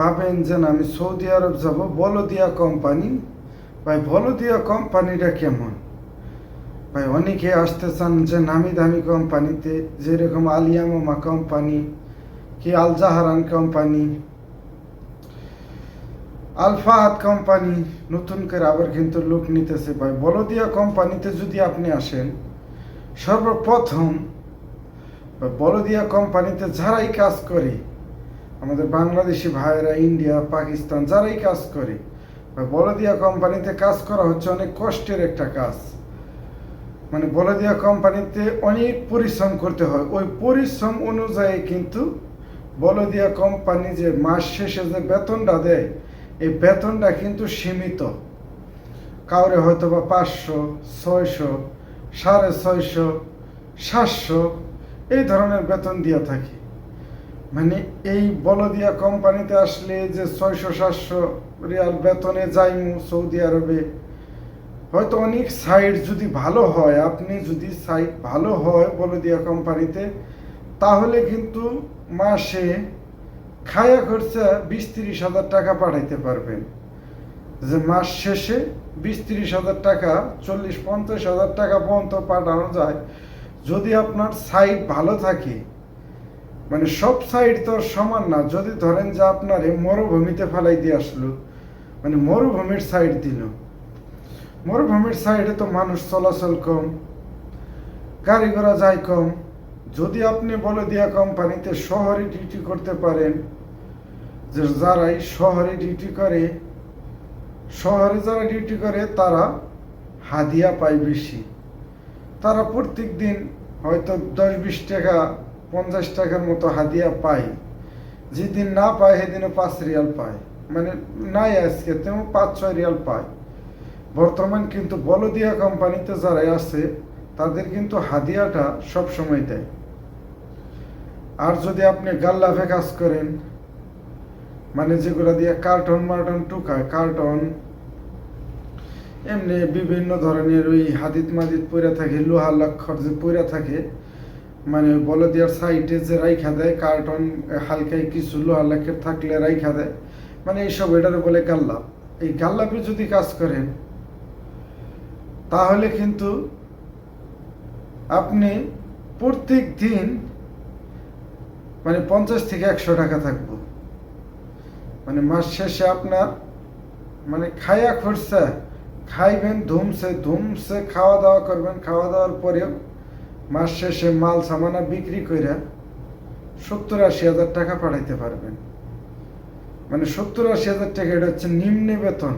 ভাবেন যে না, আমি সৌদি আরব যাব, বলদিয়া কোম্পানি। ভাই বলদিয়া কোম্পানিটা কেমন? ভাই অনেকে আসতে চান যে নামি দামি কোম্পানিতে, যেরকম আলিয়ামামা কোম্পানি, কি আল জাহারান কোম্পানি, আল ফাহাদ কোম্পানি, নতুন করে আবার কিন্তু লোক নিতেছে। ভাই বলদিয়া কোম্পানিতে যদি আপনি আসেন, সর্বপ্রথম বলদিয়া কোম্পানিতে যারাই কাজ করে, আমাদের বাংলাদেশি ভাইয়েরা, ইন্ডিয়া, পাকিস্তান, যারাই কাজ করে, বলদিয়া কোম্পানিতে কাজ করা হচ্ছে অনেক কষ্টের একটা কাজ। মানে বলদিয়া কোম্পানিতে অনেক পরিশ্রম করতে হয়। ওই পরিশ্রম অনুযায়ী কিন্তু বলদিয়া কোম্পানি যে মাস শেষে যে বেতনটা দেয়, এই বেতনটা কিন্তু সীমিত। কাউরে হয়তো বা 500, 600, 650, 700 এই ধরনের বেতন দিয়ে থাকে। মানে এই বলদিয়া কোম্পানিতে আসলে যে 600-700 রিয়াল বেতনে যাইমু সৌদি আরবে, হয়তো অনেক সাইট যদি ভালো হয়, আপনি যদি সাইট ভালো হয় বলদিয়া কোম্পানিতে, তাহলে কিন্তু মাসে খায়া খরচা 20-30 হাজার টাকা পাঠাইতে পারবেন। যে মাস শেষে 20-30 হাজার টাকা, 40-50 হাজার টাকা পর্যন্ত পাঠানো যায়, যদি আপনার সাইট ভালো থাকে। মানে সব সাইড তো সমান না। যদি ধরেন যে আপনার মরুভূমিতে ফেলাই দিয়ে আসলো, মানে মরুভূমির সাইড দিল, মরুভূমির সাইডে তো মানুষ চলাচল কম, গাড়ি ঘোড়া যায় কম। যদি আপনি বলদিয়া কোম্পানিতে শহরে ডিউটি করতে পারেন, যে যারাই শহরে ডিউটি করে, শহরে যারা ডিউটি করে তারা হাদিয়া পায় বেশি। তারা প্রত্যেক দিন হয়তো 10-20 টাকা, 50 টাকার মতো হাদিয়া পায়। যেদিন না পায় সেদিনও 5 রিয়াল পায়। মানে নাই আজকে তেমন 5-6 রিয়াল পায়। বর্তমান কিন্তু বলদিয়া কোম্পানিতে যারা আছে তাদের কিন্তু হাদিয়াটা সব সময় দেয়। আর যদি আপনি গাল্লাফে কাজ করেন, মানে যেগুলো দিয়ে কার্টন মার্টন টুকায়, কার্টন এমনি বিভিন্ন ধরনের ওই হাদিদ মাদিদ পইরা থাকে, লোহা লক্ষর যে পইরা থাকে, মানে বলদিয়ার সাইডে যে রাইখা দেয় কার্টন, হালকায় কিছু লোহা লক্ষের থাকলে রাইখা দেয়, মানে এইসব এটার বলে গাল্লাপ। এই গাল্লাপে যদি কাজ করেন, তাহলে কিন্তু আপনি প্রত্যেক দিন মানে 50 থেকে 100 টাকা থাকবো। মানে মাস শেষে আপনার মানে খায়া খরচা, খাইবেন ধুমসে ধুমসে, খাওয়া দাওয়া করবেন, খাওয়া দাওয়ার পরেও মাস শেষে মাল সামানা বিক্রি করে 70-80 হাজার টাকা পাঠাইতে পারবেন। মানে 70-80 হাজার টাকা, এটা হচ্ছে নিম্নে বেতন,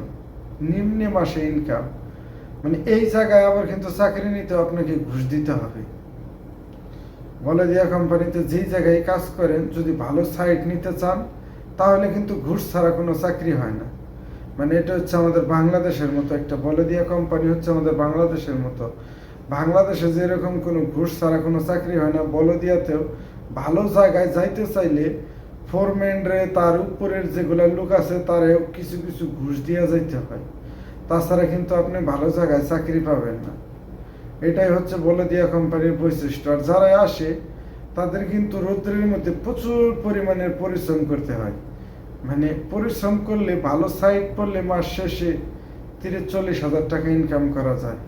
নিম্নে মাসে ইনকাম। মানে এই জায়গায় আবার কিন্তু চাকরি নিতে আপনাকে ঘুষ দিতে হবে। বলদিয়া কোম্পানিতে যেই জায়গায় কাজ করেন, যদি ভালো সাইট নিতে চান, তাহলে কিন্তু ঘুষ ছাড়া কোনো চাকরি হয় না। মানে এটা হচ্ছে আমাদের বাংলাদেশের মতো, একটা বলদিয়া কোম্পানি হচ্ছে আমাদের বাংলাদেশের মতো। বাংলাদেশে যেরকম কোনো ঘুষ ছাড়া কোনো চাকরি হয় না, বলদিয়াতেও ভালো জায়গায় যাইতে চাইলে ফোরম্যান রে, তার উপরের যেগুলো লোক আছে, তারেও কিছু কিছু ঘুষ দিয়ে যাইতে হয়। তাছাড়া কিন্তু আপনি ভালো জায়গায় চাকরি পাবেন না। এটাই হচ্ছে বলদিয়া কোম্পানির বৈশিষ্ট্য। আর যারা আসে তাদের কিন্তু রৌদ্রের মধ্যে প্রচুর পরিমাণের পরিশ্রম করতে হয়। মানে পরিশ্রম করলে, ভালো সাইট পড়লে মাস শেষে 30-40 হাজার টাকা ইনকাম করা যায়।